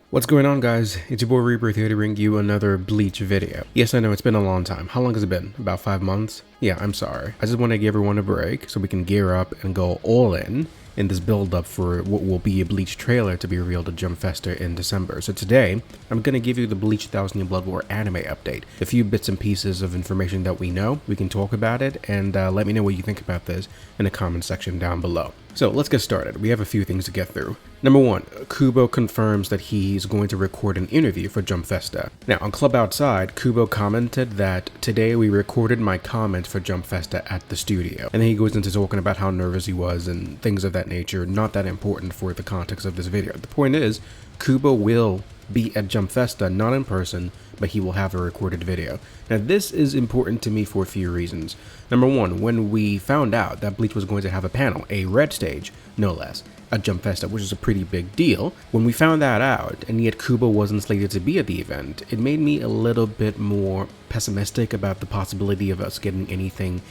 What's going on, guys? It's your boy Rebirth here to bring you another Bleach video. Yes, I know it's been a long time. How long has it been? About 5 months? Yeah, I'm sorry. I just want to give everyone a break so we can gear up and go all in this build up for what will be a Bleach trailer to be revealed at Jump Festa in December. So today, I'm going to give you the Bleach 1000 Year Blood War anime update. A few bits and pieces of information that we know, we can talk about it, and let me know what you think about this in the comment section down below. So let's get started. We have a few things to get through. Number 1, Kubo confirms that he's going to record an interview for Jump Festa. Now, on Club Outside, Kubo commented that today we recorded my comment for Jump Festa at the studio. And then he goes into talking about how nervous he was and things of that nature, not that important for the context of this video. The point is, Kubo will be at Jump Festa, not in person, but he will have a recorded video. Now, this is important to me for a few reasons. Number 1, when we found out that Bleach was going to have a panel, a red stage, no less, at Jump Festa, which is a pretty big deal, when we found that out, and yet Kubo wasn't slated to be at the event, it made me a little bit more pessimistic about the possibility of us getting anything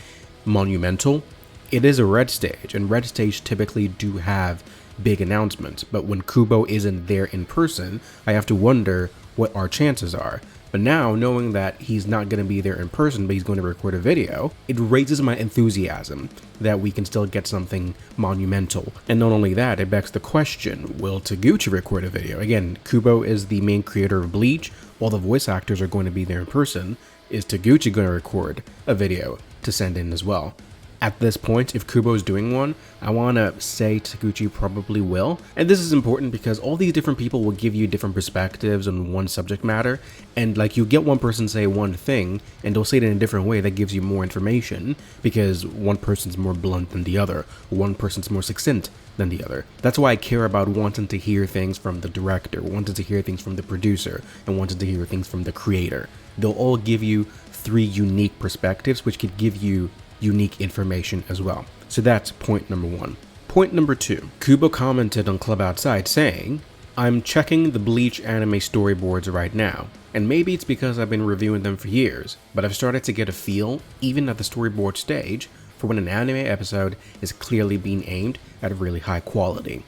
monumental. It is a red stage, and red stage typically do have big announcements, but when Kubo isn't there in person, I have to wonder what our chances are. But now, knowing that he's not going to be there in person, but he's going to record a video, it raises my enthusiasm that we can still get something monumental. And not only that, it begs the question, will Taguchi record a video? Again, Kubo is the main creator of Bleach. All the voice actors are going to be there in person. Is Taguchi going to record a video to send in as well? At this point, if Kubo is doing one, I want to say Taguchi probably will. And this is important because all these different people will give you different perspectives on one subject matter. And like you get one person say one thing and they'll say it in a different way that gives you more information because one person's more blunt than the other. One person's more succinct than the other. That's why I care about wanting to hear things from the director, wanting to hear things from the producer, and wanting to hear things from the creator. They'll all give you 3 unique perspectives, which could give you unique information as well. So that's point number 1. Point number 2, Kubo commented on Club Outside saying, "I'm checking the Bleach anime storyboards right now, and maybe it's because I've been reviewing them for years, but I've started to get a feel, even at the storyboard stage, for when an anime episode is clearly being aimed at a really high quality."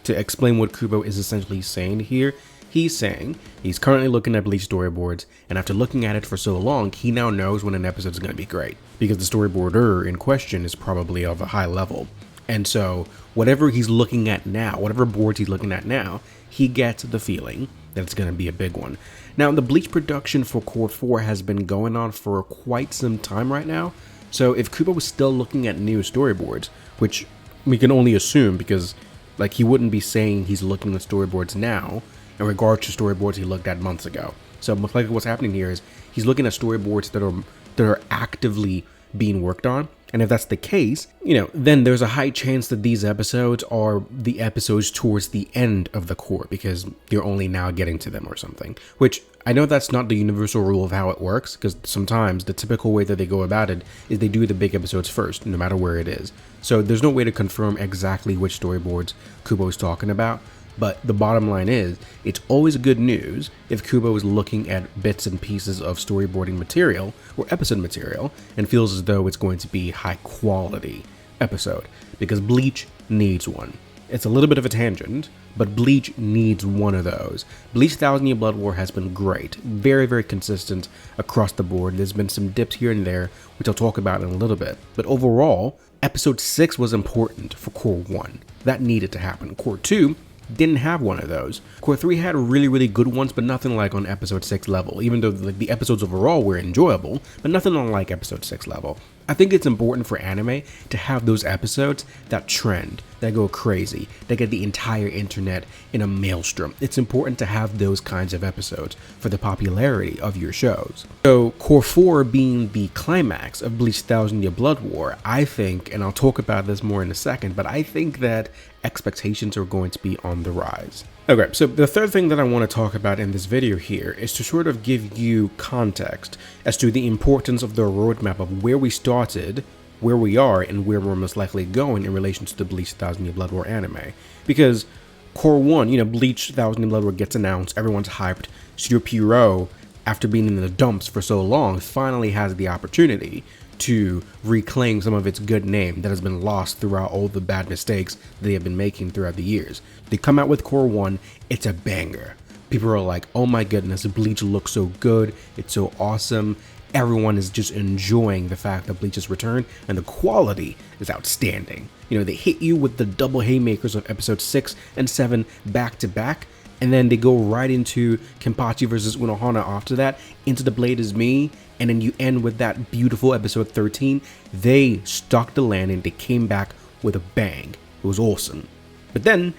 To explain what Kubo is essentially saying here, he's saying he's currently looking at Bleach storyboards, and after looking at it for so long, he now knows when an episode is going to be great, because the storyboarder in question is probably of a high level. And so whatever he's looking at now, whatever boards he's looking at now, he gets the feeling that it's going to be a big one. Now, the Bleach production for Cour 4 has been going on for quite some time right now, so if Kubo was still looking at new storyboards, which we can only assume because like he wouldn't be saying he's looking at storyboards now in regards to storyboards he looked at months ago. So most likely what's happening here is he's looking at storyboards that are actively being worked on. And if that's the case, then there's a high chance that these episodes are the episodes towards the end of the Cour because you're only now getting to them or something. Which I know that's not the universal rule of how it works, because sometimes the typical way that they go about it is they do the big episodes first, no matter where it is. So there's no way to confirm exactly which storyboards Kubo is talking about. But the bottom line is, it's always good news if Kubo is looking at bits and pieces of storyboarding material or episode material and feels as though it's going to be high quality episode, because Bleach needs one. It's a little bit of a tangent, but Bleach needs one of those. Bleach 1000 Year Blood War has been great, very, very consistent across the board. There's been some dips here and there, which I'll talk about in a little bit. But overall, episode 6 was important for Cour 1. That needed to happen. Cour 2 didn't have one of those. Cour 3 had really, really good ones, but nothing like on episode 6 level, even though the episodes overall were enjoyable, but nothing on like episode 6 level. I think it's important for anime to have those episodes that trend, that go crazy, that get the entire internet in a maelstrom. It's important to have those kinds of episodes for the popularity of your shows. So Cour 4 being the climax of Bleach 1000 Year Blood War, I think, and I'll talk about this more in a second, but I think that expectations are going to be on the rise. Okay, so the third thing that I want to talk about in this video here is to sort of give you context as to the importance of the roadmap of where we started, where we are, and where we're most likely going in relation to the Bleach 1000 Year Blood War anime. Because Cour 1, Bleach 1000 Year Blood War gets announced, everyone's hyped. Studio Pierrot, after being in the dumps for so long, finally has the opportunity to reclaim some of its good name that has been lost throughout all the bad mistakes they have been making throughout the years. They come out with Cour 1, it's a banger. People are like, oh my goodness, Bleach looks so good. It's so awesome. Everyone is just enjoying the fact that Bleach has returned, and the quality is outstanding. You know, they hit you with the double haymakers of episode 6 and 7 back to back, and then they go right into Kenpachi versus Unohana after that, into The Blade Is Me, and then you end with that beautiful episode 13. They stuck the landing, they came back with a bang. It was awesome. But then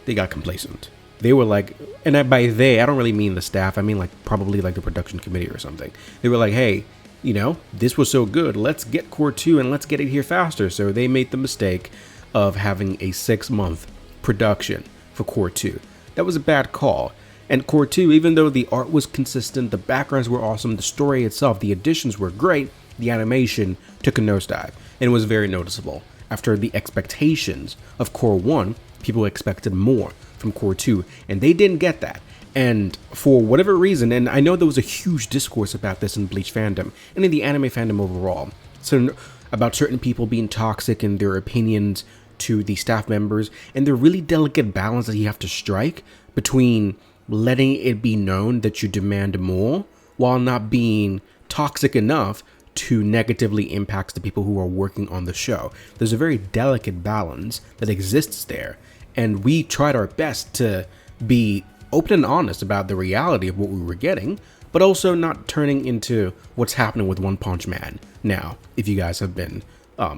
they got complacent. They were like, and by they, I don't really mean the staff, I mean like probably like the production committee or something. They were like, hey, you know, this was so good, let's get Cour 2 and let's get it here faster. So they made the mistake of having a 6-month production for Cour 2. That was a bad call. And Cour 2, even though the art was consistent, the backgrounds were awesome, the story itself, the additions were great, the animation took a nosedive, and it was very noticeable. After the expectations of Cour 1, people expected more from Cour 2, and they didn't get that. And for whatever reason, and I know there was a huge discourse about this in Bleach fandom and in the anime fandom overall, so about certain people being toxic in their opinions to the staff members, and the really delicate balance that you have to strike between letting it be known that you demand more while not being toxic enough to negatively impact the people who are working on the show. There's a very delicate balance that exists there, and we tried our best to be open and honest about the reality of what we were getting, but also not turning into what's happening with One Punch Man now, if you guys have been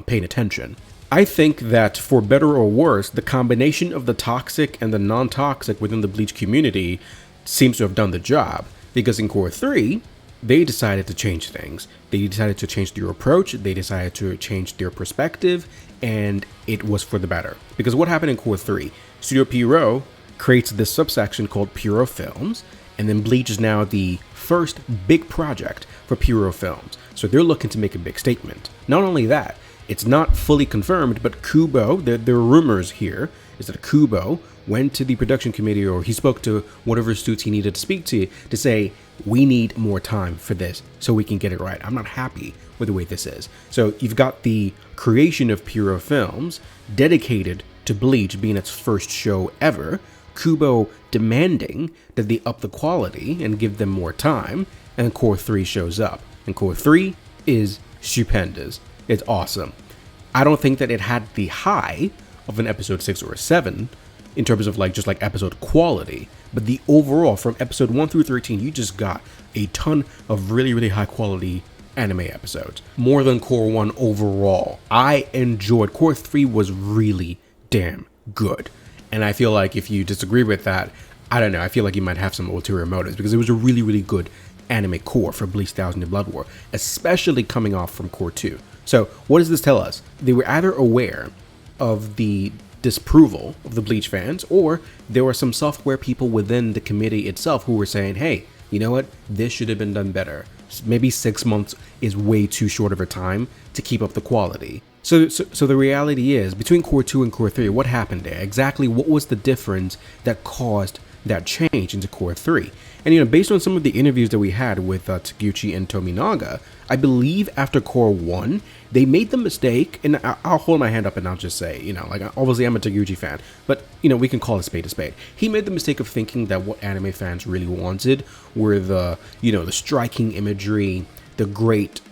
paying attention. I think that for better or worse, the combination of the toxic and the non-toxic within the Bleach community seems to have done the job, because in Cour 3, they decided to change things. They decided to change their approach, they decided to change their perspective, and it was for the better. Because what happened in Cour 3? Studio Pierrot creates this subsection called Pierrot Films, and then Bleach is now the first big project for Pierrot Films. So they're looking to make a big statement. Not only that, it's not fully confirmed, but Kubo, there are rumors here, is that Kubo went to the production committee, or he spoke to whatever suits he needed to speak to say, we need more time for this so we can get it right. I'm not happy with the way this is. So you've got the creation of Pierrot Films dedicated to Bleach being its first show ever, Kubo demanding that they up the quality and give them more time, and Cour 3 shows up. And Cour 3 is stupendous. It's awesome. I don't think that it had the high of an episode 6 or a 7 in terms of like just like episode quality, but the overall from episode 1 through 13, you just got a ton of really, really high quality anime episodes. More than Cour 1 overall. I enjoyed. Cour 3 was really damn good. And I feel like if you disagree with that, I don't know, I feel like you might have some ulterior motives, because it was a really, really good anime core for Bleach 1000 Blood War, especially coming off from Cour 2. So what does this tell us? They were either aware of the disapproval of the Bleach fans, or there were some software people within the committee itself who were saying, hey, you know what, this should have been done better. Maybe 6 months is way too short of a time to keep up the quality. So the reality is, between Cour 2 and Cour 3, what happened there? Exactly what was the difference that caused that change into Cour 3? And, you know, based on some of the interviews that we had with Taguchi and Tominaga, I believe after Cour 1, they made the mistake, and I'll hold my hand up and I'll just say, you know, like, obviously I'm a Taguchi fan, but, you know, we can call a spade a spade. He made the mistake of thinking that what anime fans really wanted were the, you know, the striking imagery, the great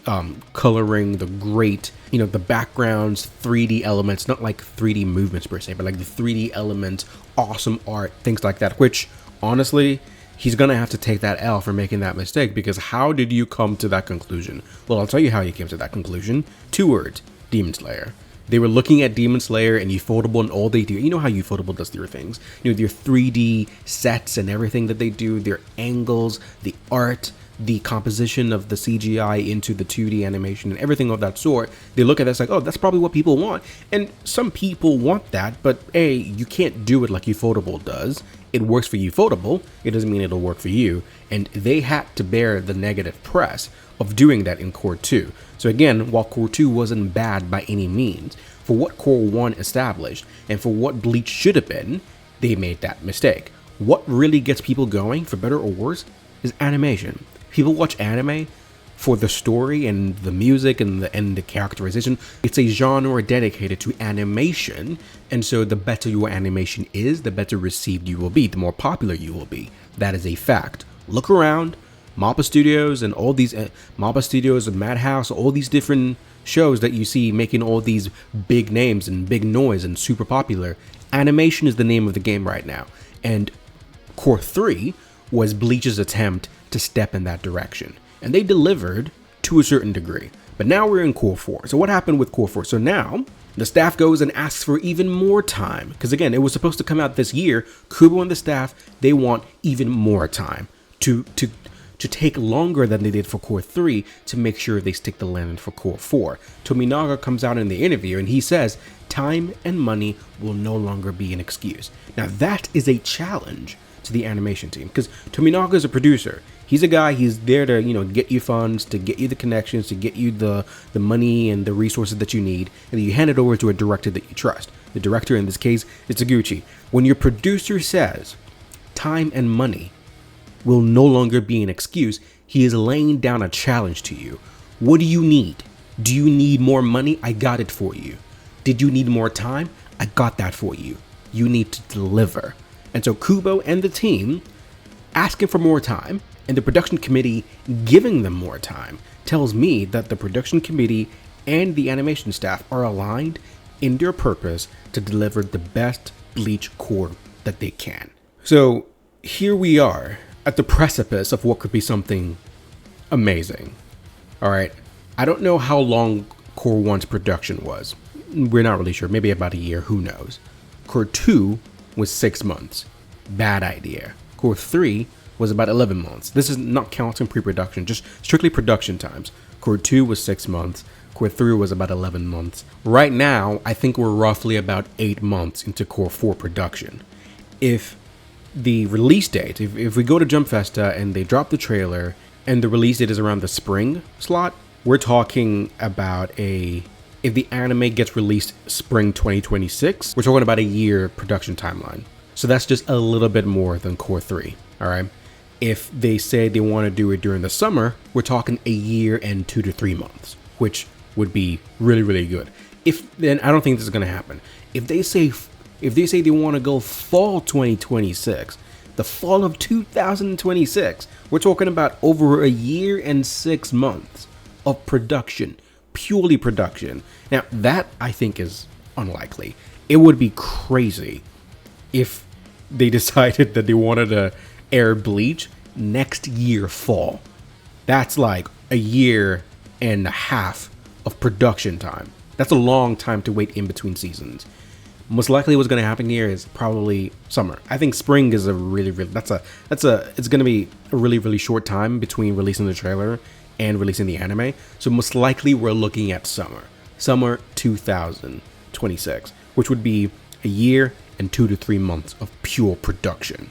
coloring, the great, you know, the backgrounds, 3D elements, not like 3D movements per se, but like the 3D elements, awesome art, things like that, which honestly, he's gonna have to take that L for making that mistake, because how did you come to that conclusion? Well, I'll tell you how you came to that conclusion. 2 words: Demon Slayer. They were looking at Demon Slayer and Ufotable, and all they do, you know how Ufotable does their things, you know, their 3D sets and everything that they do, their angles, the art, the composition of the CGI into the 2D animation and everything of that sort. They look at that, it's like, oh, that's probably what people want. And some people want that, but A, you can't do it like Ufotable does. It works for Ufotable, it doesn't mean it'll work for you. And they had to bear the negative press of doing that in Cour 2. So again, while Cour 2 wasn't bad by any means, for what Cour 1 established and for what Bleach should have been, they made that mistake. What really gets people going, for better or worse, is animation. People watch anime for the story and the music and the characterization. It's a genre dedicated to animation, and so the better your animation is, the better received you will be, the more popular you will be. That is a fact. Look around, MAPPA Studios and all these MAPPA Studios and Madhouse, all these different shows that you see making all these big names and big noise and super popular. Animation is the name of the game right now, and Cour 3 was Bleach's attempt to step in that direction. And they delivered to a certain degree. But now we're in Cour 4. So what happened with Cour 4? So now the staff goes and asks for even more time. Because again, it was supposed to come out this year. Kubo and the staff, they want even more time to take longer than they did for Cour 3 to make sure they stick the landing for Cour 4. Tominaga comes out in the interview and he says, time and money will no longer be an excuse. Now that is a challenge to the animation team, because Tominaga is a producer. He's a guy, he's there to, get you funds, to get you the connections, to get you the money and the resources that you need, and then you hand it over to a director that you trust. The director in this case is Taguchi. When your producer says time and money will no longer be an excuse, he is laying down a challenge to you. What do you need? Do you need more money? I got it for you. Did you need more time? I got that for you. You need to deliver. And so Kubo and the team asking for more time, and the production committee giving them more time, tells me that the production committee and the animation staff are aligned in their purpose to deliver the best Bleach Cour that they can. So here we are at the precipice of what could be something amazing. All right, I don't know how long Cour 1's production was. We're not really sure, maybe about a year, who knows. Cour 2 was 6 months. Bad idea. Cour 3 was about 11 months. This is not counting pre-production, just strictly production times. Cour 2 was 6 months. Cour 3 was about 11 months. Right now, I think we're roughly about 8 months into Cour 4 production. If the release date, if we go to Jump Festa and they drop the trailer and the release date is around the spring slot, we're talking about if the anime gets released spring 2026, we're talking about a year production timeline. So that's just a little bit more than Cour 3, all right? If they say they want to do it during the summer, we're talking a year and 2 to 3 months, which would be really, really good. Then I don't think this is going to happen. If they say they want to go fall 2026, the fall of 2026, we're talking about over a year and 6 months of production, purely production. Now that I think is unlikely. It would be crazy if they decided that they wanted to air Bleach next year fall. That's like a year and a half of production time. That's a long time to wait in between seasons. Most likely what's going to happen here is probably summer. I think spring is it's going to be a really, really short time between releasing the trailer and releasing the anime. So most likely we're looking at summer 2026, which would be a year and 2 to 3 months of pure production.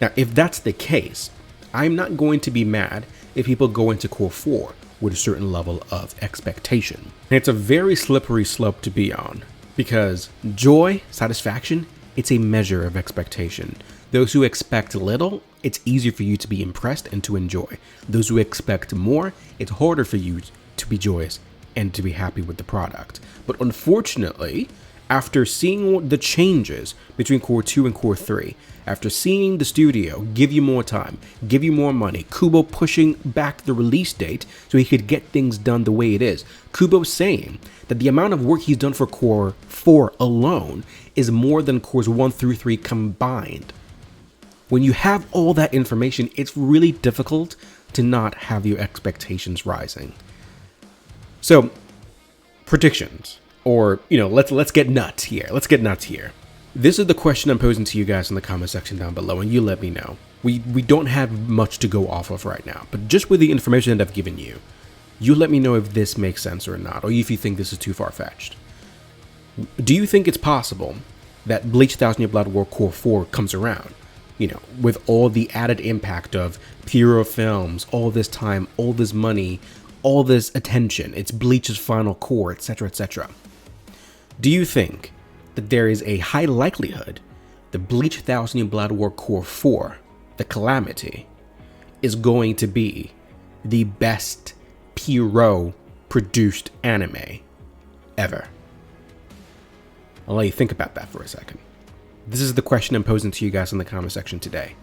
Now, if that's the case, I'm not going to be mad if people go into Cour 4 with a certain level of expectation. And it's a very slippery slope to be on, because joy, satisfaction, it's a measure of expectation. Those who expect little, it's easier for you to be impressed and to enjoy. Those who expect more, it's harder for you to be joyous and to be happy with the product. But unfortunately, after seeing the changes between Cour 2 and Cour 3, after seeing the studio give you more time, give you more money, Kubo pushing back the release date so he could get things done the way it is, Kubo saying that the amount of work he's done for Cour 4 alone is more than Cours 1 through 3 combined. When you have all that information, it's really difficult to not have your expectations rising. So, predictions. Or, let's get nuts here. This is the question I'm posing to you guys in the comment section down below, and you let me know. We don't have much to go off of right now, but just with the information that I've given you, you let me know if this makes sense or not, or if you think this is too far-fetched. Do you think it's possible that Bleach 1000 Year Blood War Cour 4 comes around? With all the added impact of Pierrot films, all this time, all this money, all this attention, it's Bleach's final Cour, etc., etc. Do you think that there is a high likelihood the Bleach 1000 Year Blood War Cour 4, the Calamity, is going to be the best Pierrot produced anime ever? I'll let you think about that for a second. This is the question I'm posing to you guys in the comment section today.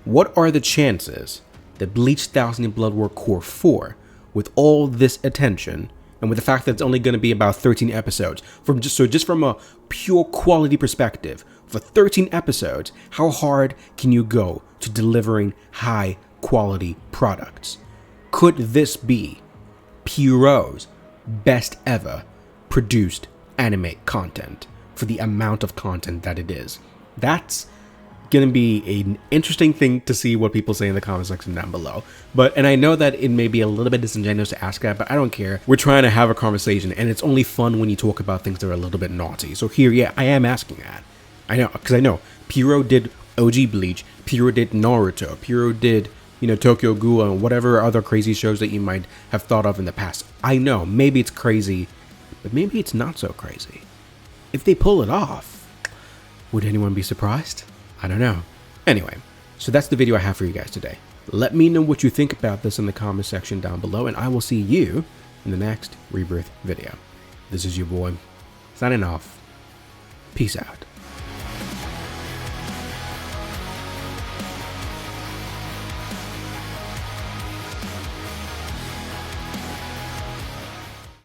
What are the chances that Bleach 1000 in Blood War Cour 4, with all this attention, and with the fact that it's only going to be about 13 episodes, just from a pure quality perspective, for 13 episodes, how hard can you go to delivering high quality products? Could this be Pierrot's best ever produced anime content for the amount of content that it is? That's gonna be an interesting thing to see what people say in the comment section down below. And I know that it may be a little bit disingenuous to ask that, but I don't care. We're trying to have a conversation, and it's only fun when you talk about things that are a little bit naughty. So here, yeah, I am asking that. I know, because I know Pierrot did OG Bleach, Pierrot did Naruto, Pierrot did, Tokyo Ghoul and whatever other crazy shows that you might have thought of in the past. I know, maybe it's crazy, but maybe it's not so crazy. If they pull it off, would anyone be surprised? I don't know. Anyway, so that's the video I have for you guys today. Let me know what you think about this in the comment section down below, and I will see you in the next Rebirth video. This is your boy, signing off. Peace out.